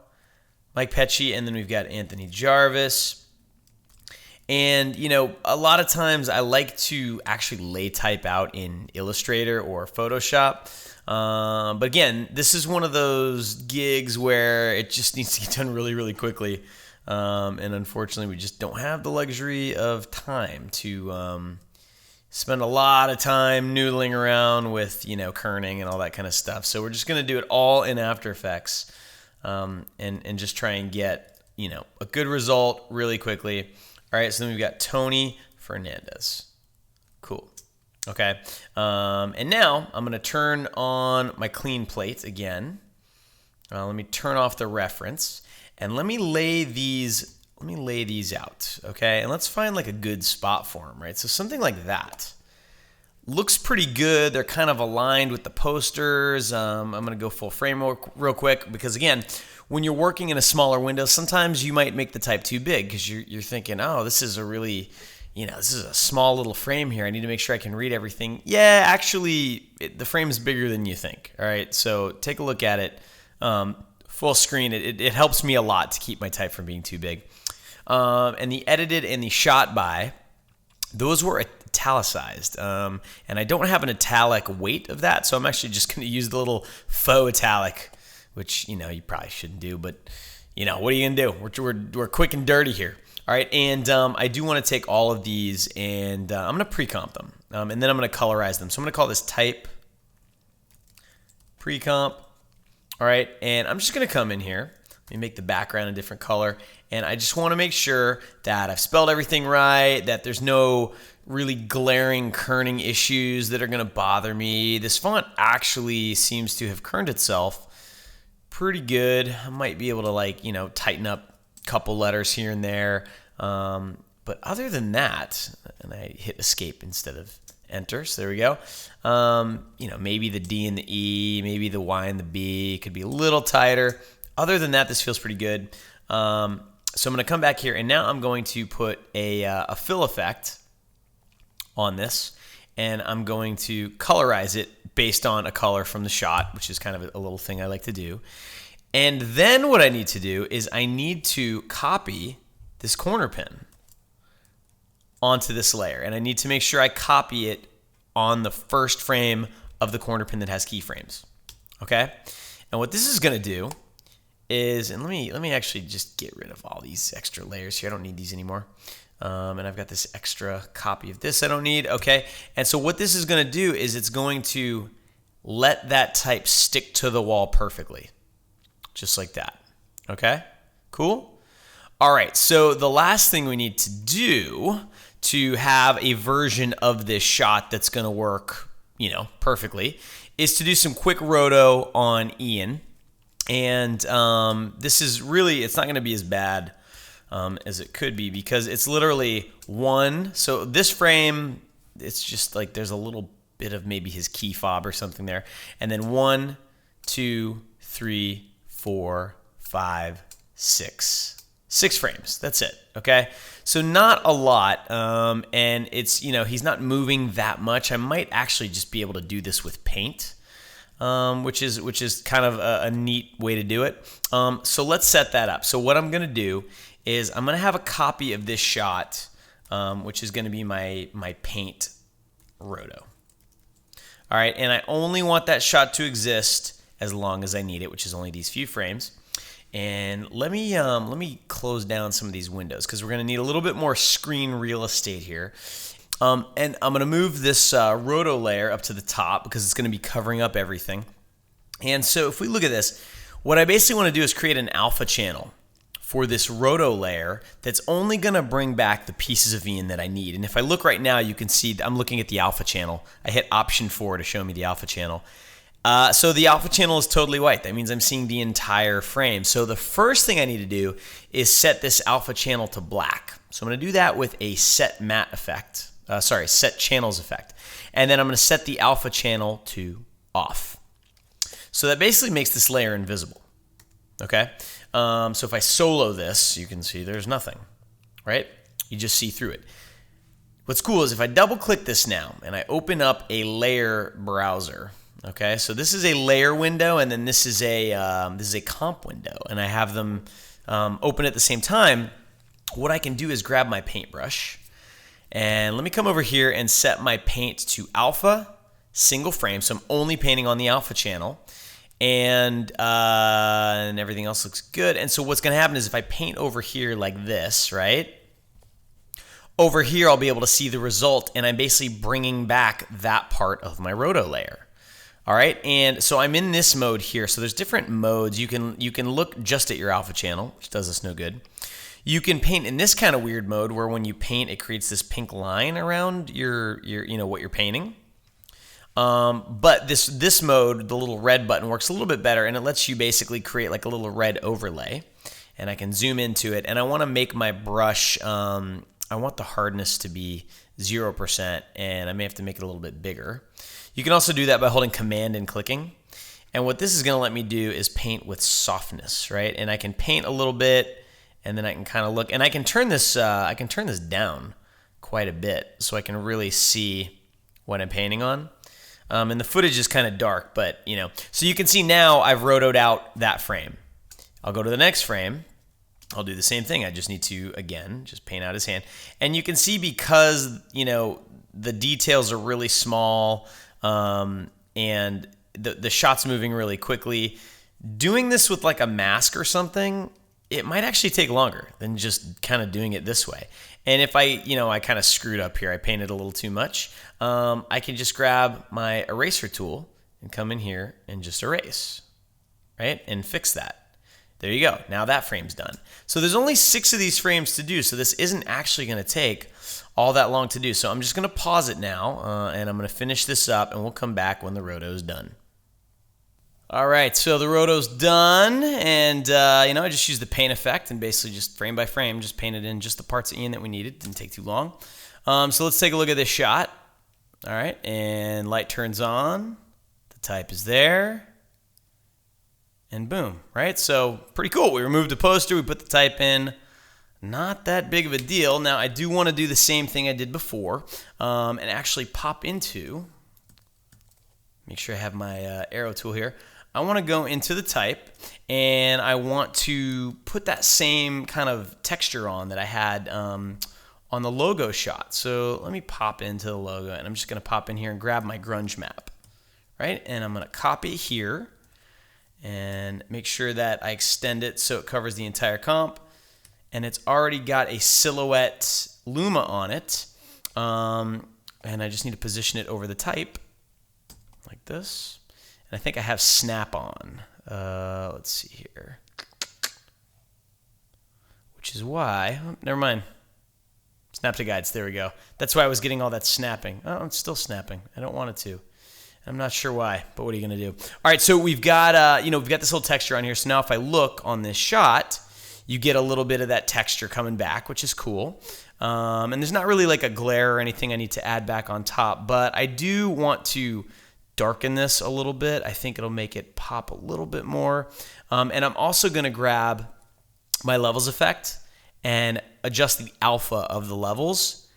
Mike PECI, and then we've got Anthony Jarvis. And, a lot of times I like to actually lay type out in Illustrator or Photoshop. But again, this is one of those gigs where it just needs to get done really, really quickly. And unfortunately, we just don't have the luxury of time to spend a lot of time noodling around with, kerning and all that kind of stuff. So we're just going to do it all in After Effects. And just try and get, a good result really quickly. All right, so then we've got Tony Fernandez. Cool. Okay. And now I'm going to turn on my clean plate again. Let me turn off the reference, and let me lay these out, okay? And let's find like a good spot for them, right? So something like that looks pretty good. They're kind of aligned with the posters. I'm going to go full frame real quick because, again, when you're working in a smaller window, sometimes you might make the type too big because you're thinking, oh, this is a really, this is a small little frame here. I need to make sure I can read everything. Yeah, actually, the frame is bigger than you think, all right? So take a look at it. Full screen, it helps me a lot to keep my type from being too big. And the edited and the shot by, those were italicized, and I don't have an italic weight of that, so I'm actually just going to use the little faux italic, which you probably shouldn't do, but what are you going to do? We're quick and dirty here. All right, and I do want to take all of these and I'm going to pre-comp them, and then I'm going to colorize them. So I'm going to call this type pre-comp. All right, and I'm just going to come in here. Let me make the background a different color, and I just want to make sure that I've spelled everything right, that there's no really glaring kerning issues that are going to bother me. This font actually seems to have kerned itself pretty good. I might be able to tighten up a couple letters here and there. But other than that, and I hit escape instead of enter, so there we go. Maybe the D and the E, maybe the Y and the B could be a little tighter. Other than that, this feels pretty good. So I'm going to come back here, and now I'm going to put a fill effect on this, and I'm going to colorize it based on a color from the shot, which is kind of a little thing I like to do. And then what I need to do is I need to copy this corner pin onto this layer, and I need to make sure I copy it on the first frame of the corner pin that has keyframes. Okay? And what this is going to do is, and let me actually just get rid of all these extra layers here. I don't need these anymore. And I've got this extra copy of this I don't need. Okay? And so what this is going to do is it's going to let that type stick to the wall perfectly. Just like that. Okay? Cool? All right, so the last thing we need to do to have a version of this shot that's going to work, perfectly, is to do some quick roto on Ian. And this is really, it's not going to be as bad as it could be, because it's literally one. So this frame, it's just like there's a little bit of maybe his key fob or something there. And then 1, 2, 3, 4, 5, 6. 6 frames. That's it. Okay. So not a lot. And it's, he's not moving that much. I might actually just be able to do this with paint, which is kind of a neat way to do it. So let's set that up. So what I'm going to do is I'm going to have a copy of this shot, which is going to be my paint roto. All right. And I only want that shot to exist as long as I need it, which is only these few frames. And let me close down some of these windows, because we're going to need a little bit more screen real estate here. And I'm going to move this roto layer up to the top, because it's going to be covering up everything. And so if we look at this, what I basically want to do is create an alpha channel for this roto layer that's only going to bring back the pieces of Ian that I need. And if I look right now, you can see I'm looking at the alpha channel. I hit Option 4 to show me the alpha channel. So the alpha channel is totally white. That means I'm seeing the entire frame. So the first thing I need to do is set this alpha channel to black. So I'm going to do that with a set matte effect. Set channels effect. And then I'm going to set the alpha channel to off. So that basically makes this layer invisible. Okay? So if I solo this, you can see there's nothing, right? You just see through it. What's cool is if I double click this now and I open up a layer browser. Okay, so this is a layer window, and then this is a comp window, and I have them open at the same time. What I can do is grab my paintbrush, and let me come over here and set my paint to alpha, single frame, so I'm only painting on the alpha channel, and everything else looks good. And so what's going to happen is if I paint over here like this, right? Over here, I'll be able to see the result, and I'm basically bringing back that part of my roto layer. All right, and so I'm in this mode here. So there's different modes. You can look just at your alpha channel, which does us no good. You can paint in this kind of weird mode where when you paint, it creates this pink line around your what you're painting. But this mode, the little red button, works a little bit better, and it lets you basically create like a little red overlay. And I can zoom into it, and I want to make my brush. I want the hardness to be 0%, and I may have to make it a little bit bigger. You can also do that by holding Command and clicking. And what this is going to let me do is paint with softness, right? And I can paint a little bit, and then I can kind of look, and I can turn this down quite a bit so I can really see what I'm painting on. And the footage is kind of dark, but so you can see now I've rotoed out that frame. I'll go to the next frame. I'll do the same thing. I just need to, again, just paint out his hand. And you can see because, the details are really small, and the shot's moving really quickly. Doing this with like a mask or something, it might actually take longer than just kind of doing it this way. And if I kind of screwed up here, I painted a little too much, I can just grab my eraser tool and come in here and just erase, right? And fix that. There you go. Now that frame's done. So there's only 6 of these frames to do, so this isn't actually going to take all that long to do. So I'm just going to pause it now, and I'm going to finish this up, and we'll come back when the roto's done. All right, so the roto's done, and I just used the paint effect and basically just frame by frame, just painted in just the parts of Ian that we needed. Didn't take too long. So let's take a look at this shot. All right, and light turns on. The type is there. And boom, right? So pretty cool. We removed the poster, we put the type in. Not that big of a deal. Now I do want to do the same thing I did before and actually pop into, make sure I have my arrow tool here. I want to go into the type and I want to put that same kind of texture on that I had on the logo shot. So let me pop into the logo and I'm just going to pop in here and grab my grunge map, right? And I'm going to copy it here and make sure that I extend it so it covers the entire comp. And it's already got a silhouette Luma on it. And I just need to position it over the type like this. And I think I have snap on. Let's see here. Which is why, oh, never mind. Snap to guides, there we go. That's why I was getting all that snapping. Oh, it's still snapping. I don't want it to. I'm not sure why, but what are you gonna do? All right, so we've got we've got this little texture on here. So now if I look on this shot, you get a little bit of that texture coming back, which is cool. And there's not really like a glare or anything I need to add back on top, but I do want to darken this a little bit. I think it'll make it pop a little bit more. And I'm also gonna grab my levels effect and adjust the alpha of the levels.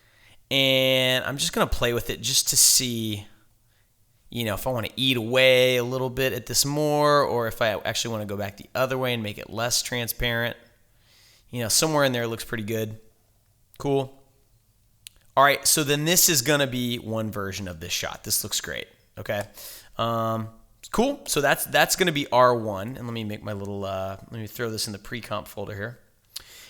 And I'm just gonna play with it just to see, if I want to eat away a little bit at this more, or if I actually want to go back the other way and make it less transparent. Somewhere in there looks pretty good. Cool. All right, so then this is going to be one version of this shot. This looks great, okay? Cool, so that's going to be R1. And let me make my little, let me throw this in the pre-comp folder here.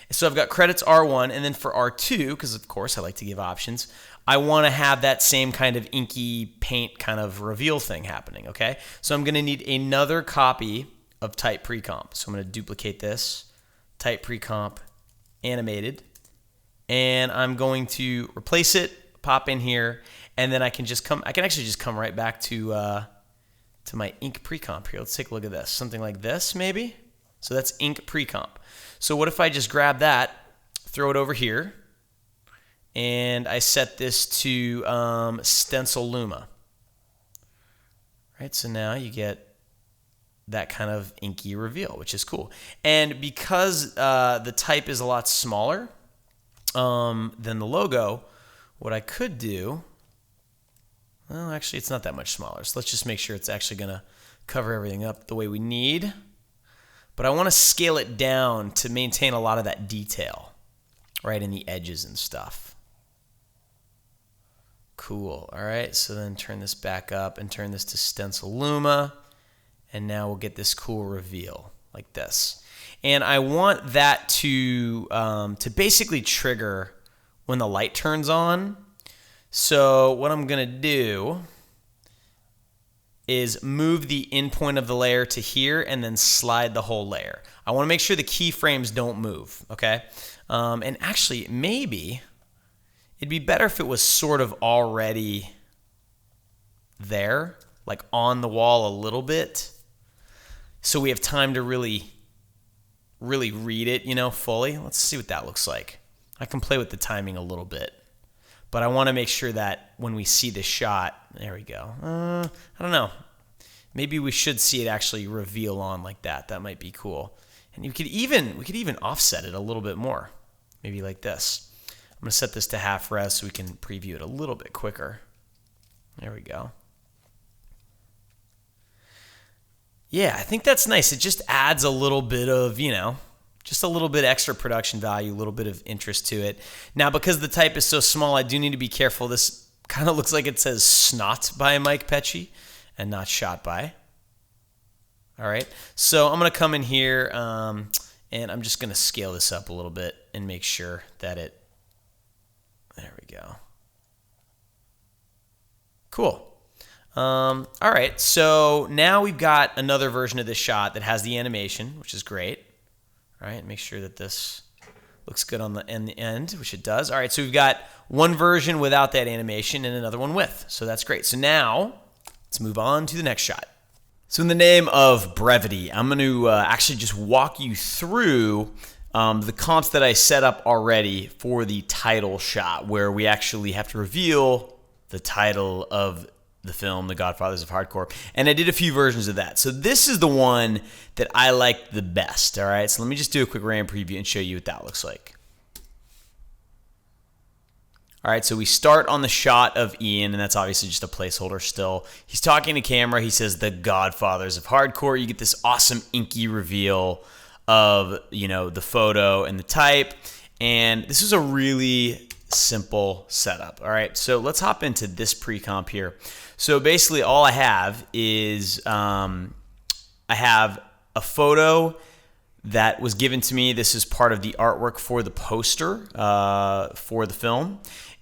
So I've got credits R1, and then for R2, because of course I like to give options, I want to have that same kind of inky paint kind of reveal thing happening, okay? So I'm going to need another copy of type pre-comp. So I'm going to duplicate this, type pre-comp, animated, and I'm going to replace it, pop in here, and then I can actually just come right back to my ink pre-comp here. Let's take a look at this. Something like this, maybe? So that's ink pre-comp. So what if I just grab that, throw it over here, and I set this to stencil Luma. Right, so now you get that kind of inky reveal, which is cool. And because the type is a lot smaller than the logo, what I could do, well, actually it's not that much smaller. So let's just make sure it's actually gonna cover everything up the way we need. But I want to scale it down to maintain a lot of that detail, right, in the edges and stuff. Cool. All right, so then turn this back up and turn this to stencil Luma, and now we'll get this cool reveal like this. And I want that to basically trigger when the light turns on. So what I'm gonna do is move the endpoint of the layer to here and then slide the whole layer. I want to make sure the keyframes don't move, okay? And actually, maybe it'd be better if it was sort of already there, like on the wall a little bit, so we have time to really read it, fully. Let's see what that looks like. I can play with the timing a little bit, but I want to make sure that when we see the shot, there we go. I don't know. Maybe we should see it actually reveal on like that. That might be cool. And we could even offset it a little bit more. Maybe like this. I'm going to set this to half res so we can preview it a little bit quicker. There we go. Yeah, I think that's nice. It just adds a little bit of, just a little bit extra production value, a little bit of interest to it. Now, because the type is so small, I do need to be careful. This kind of looks like it says snot by Mike PECI and not shot by. All right, so I'm going to come in here and I'm just going to scale this up a little bit and make sure that there we go. Cool. All right, so now we've got another version of this shot that has the animation, which is great. All right, make sure that this looks good on the end, which it does. All right, so we've got one version without that animation and another one with. So that's great. So now let's move on to the next shot. So in the name of brevity, I'm going to actually just walk you through the comps that I set up already for the title shot, where we actually have to reveal the title of the film, The Godfathers of Hardcore. And I did a few versions of that. So this is the one that I like the best. All right, so let me just do a quick RAM preview and show you what that looks like. All right, so we start on the shot of Ian, and that's obviously just a placeholder still. He's talking to camera. He says, The Godfathers of Hardcore. You get this awesome inky reveal of, the photo and the type. And this is a really simple setup. All right, so let's hop into this pre-comp here. So basically all I have is I have a photo that was given to me. This is part of the artwork for the poster for the film.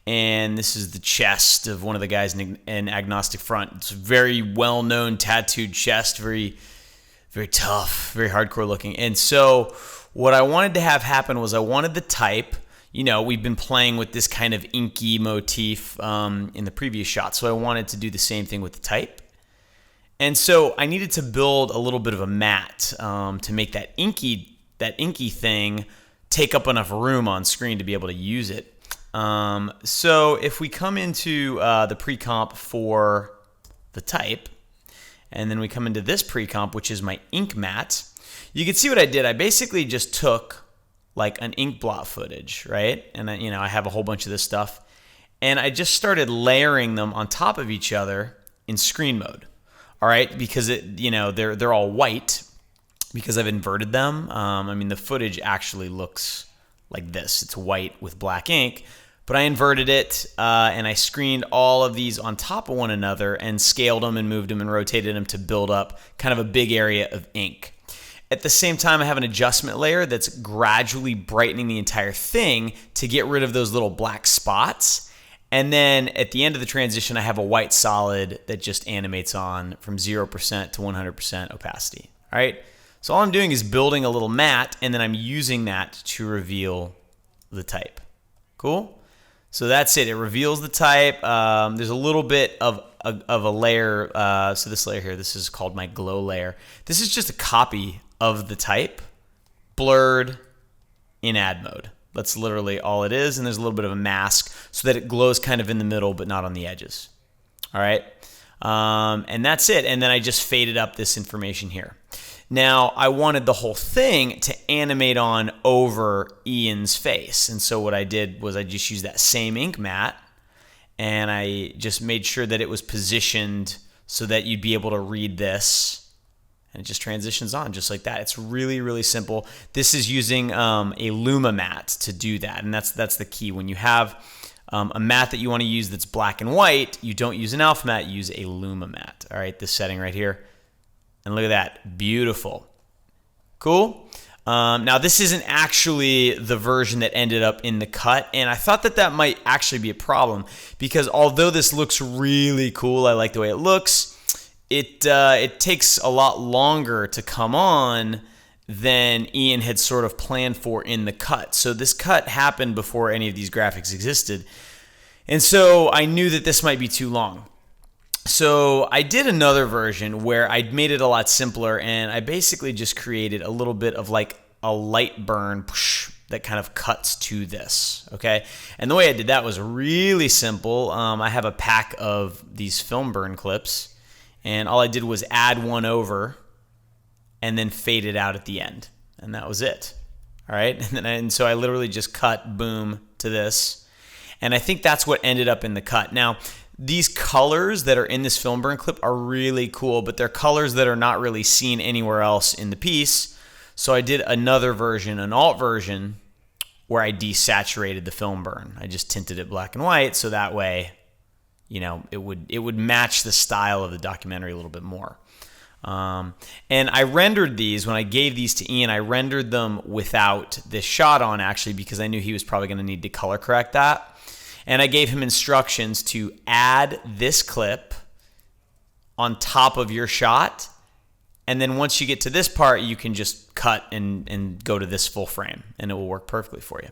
And this is the chest of one of the guys in Agnostic Front. It's a very well-known tattooed chest, very, very tough, very hardcore looking. And so what I wanted to have happen was I wanted the type. We've been playing with this kind of inky motif in the previous shot. So I wanted to do the same thing with the type. And so I needed to build a little bit of a mat to make that inky thing take up enough room on screen to be able to use it. So if we come into the pre-comp for the type, and then we come into this pre-comp, which is my ink mat, you can see what I did. I basically just took like an ink blot footage, right? And I have a whole bunch of this stuff, and I just started layering them on top of each other in screen mode. All right, because they're all white because I've inverted them. The footage actually looks like this. It's white with black ink, but I inverted it and I screened all of these on top of one another and scaled them and moved them and rotated them to build up kind of a big area of ink. At the same time, I have an adjustment layer that's gradually brightening the entire thing to get rid of those little black spots. And then at the end of the transition, I have a white solid that just animates on from 0% to 100% opacity. All right. So all I'm doing is building a little mat, and then I'm using that to reveal the type. Cool? So that's it. It reveals the type. There's a little bit of a layer. So this layer here, this is called my glow layer. This is just a copy of the type, blurred in add mode. That's literally all it is, and there's a little bit of a mask so that it glows kind of in the middle but not on the edges. All right? And that's it. And then I just faded up this information here. Now, I wanted the whole thing to animate on over Ian's face. And so what I did was I just used that same ink mat, and I just made sure that it was positioned so that you'd be able to read this. And it just transitions on just like that. It's really, really simple. This is using a Luma mat to do that. And that's the key. When you have a mat that you want to use that's black and white, you don't use an alpha mat, you use a Luma mat. All right, this setting right here. And look at that. Beautiful. Cool. Now, this isn't actually the version that ended up in the cut, and I thought that might actually be a problem because although this looks really cool, I like the way it looks, it takes a lot longer to come on than Ian had sort of planned for in the cut. So this cut happened before any of these graphics existed, and so I knew that this might be too long. So I did another version where I made it a lot simpler, and I basically just created a little bit of like a light burn that kind of cuts to this, okay? And the way I did that was really simple. I have a pack of these film burn clips, and all I did was add one over and then fade it out at the end, and that was it, all right? And so I literally just cut, boom, to this, and I think that's what ended up in the cut. Now, these colors that are in this film burn clip are really cool, but they're colors that are not really seen anywhere else in the piece. So I did another version, an alt version, where I desaturated the film burn. I just tinted it black and white, so that way, it would match the style of the documentary a little bit more. And I rendered these, when I gave these to Ian, I rendered them without this shot on, actually, because I knew he was probably going to need to color correct that. And I gave him instructions to add this clip on top of your shot And then once you get to this part, you can just cut and go to this full frame, and it will work perfectly for you.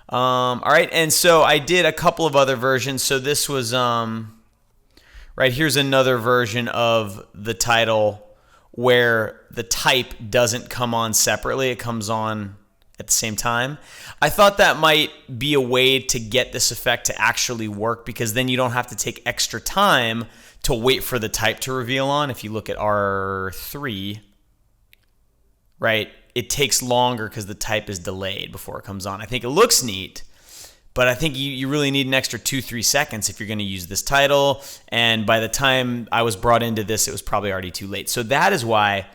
All right, and so I did a couple of other versions. So this was, right, here's another version of the title where the type doesn't come on separately. It comes on at the same time. I thought that might be a way to get this effect to actually work, because then you don't have to take extra time to wait for the type to reveal on. If you look at R3, right, it takes longer because the type is delayed before it comes on. I think it looks neat, but I think you really need an extra 2-3 seconds if you're going to use this title. And by the time I was brought into this, it was probably already too late. So that is why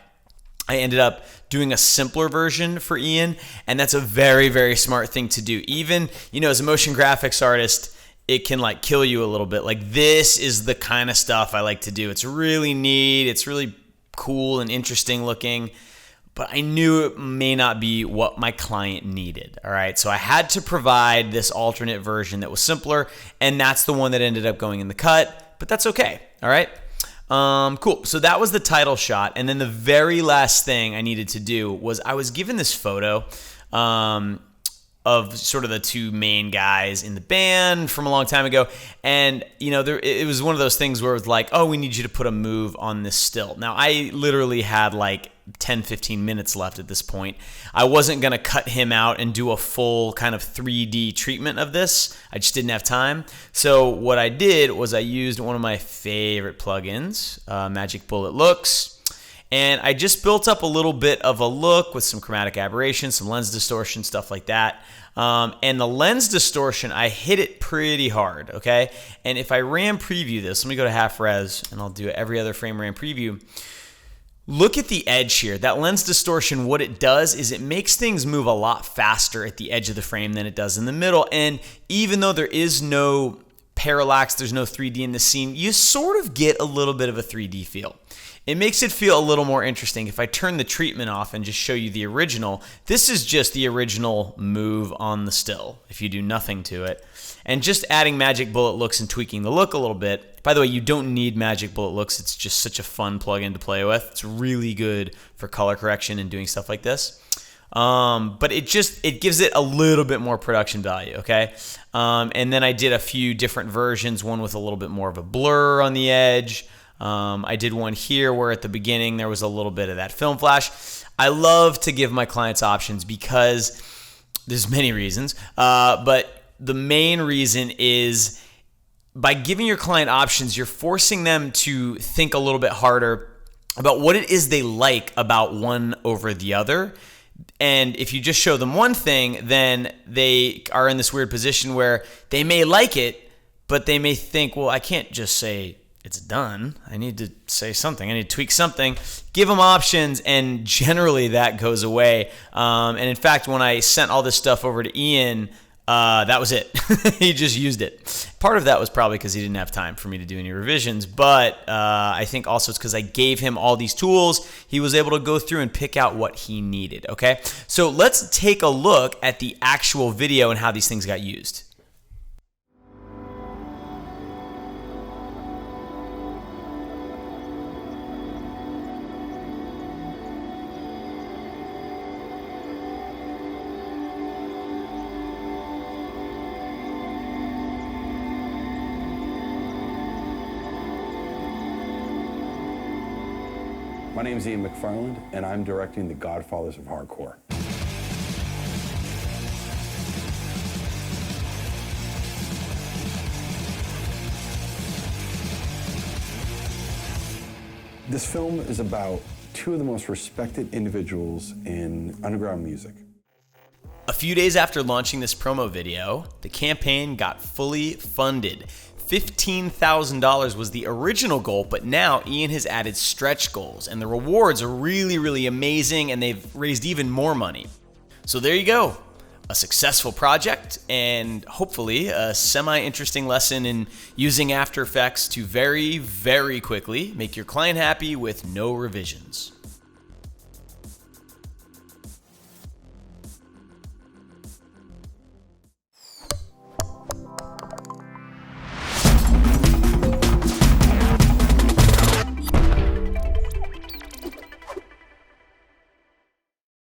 I ended up doing a simpler version for Ian, and that's a very, very smart thing to do. Even, as a motion graphics artist, it can like kill you a little bit. Like, this is the kind of stuff I like to do. It's really neat. It's really cool and interesting looking, but I knew it may not be what my client needed. All right. So I had to provide this alternate version that was simpler, and that's the one that ended up going in the cut, but that's okay. All right. Cool. So that was the title shot. And then the very last thing I needed to do was I was given this photo, of sort of the two main guys in the band from a long time ago. And, it was one of those things where it was like, oh, we need you to put a move on this still. Now, I literally had like 10, 15 minutes left at this point. I wasn't going to cut him out and do a full kind of 3D treatment of this. I just didn't have time. So what I did was I used one of my favorite plugins, Magic Bullet Looks. And I just built up a little bit of a look with some chromatic aberration, some lens distortion, stuff like that. And the lens distortion, I hit it pretty hard, okay? And if I RAM preview this, let me go to half res, and I'll do every other frame RAM preview. Look at the edge here. That lens distortion, what it does is it makes things move a lot faster at the edge of the frame than it does in the middle. And even though there is no parallax, there's no 3D in the scene, you sort of get a little bit of a 3D feel. It makes it feel a little more interesting. If I turn the treatment off and just show you the original, this is just the original move on the still, if you do nothing to it. And just adding Magic Bullet Looks and tweaking the look a little bit. By the way, you don't need Magic Bullet Looks. It's just such a fun plugin to play with. It's really good for color correction and doing stuff like this. But it gives it a little bit more production value, okay? And then I did a few different versions, one with a little bit more of a blur on the edge. I did one here where at the beginning there was a little bit of that film flash. I love to give my clients options because there's many reasons, but the main reason is by giving your client options, you're forcing them to think a little bit harder about what it is they like about one over the other. And if you just show them one thing, then they are in this weird position where they may like it, but they may think, well, I can't just say it's done. I need to say something. I need to tweak something. Give them options, and generally that goes away. And in fact, when I sent all this stuff over to Ian, that was it. He just used it. Part of that was probably because he didn't have time for me to do any revisions, but I think also it's because I gave him all these tools. He was able to go through and pick out what he needed, okay? So let's take a look at the actual video and how these things got used. My name is Ian McFarland, and I'm directing the Godfathers of Hardcore. This film is about two of the most respected individuals in underground music. A few days after launching this promo video, the campaign got fully funded. $15,000 was the original goal, but now Ian has added stretch goals, and the rewards are really, really amazing, and they've raised even more money. So there you go. A successful project, and hopefully a semi-interesting lesson in using After Effects to very, very quickly make your client happy with no revisions.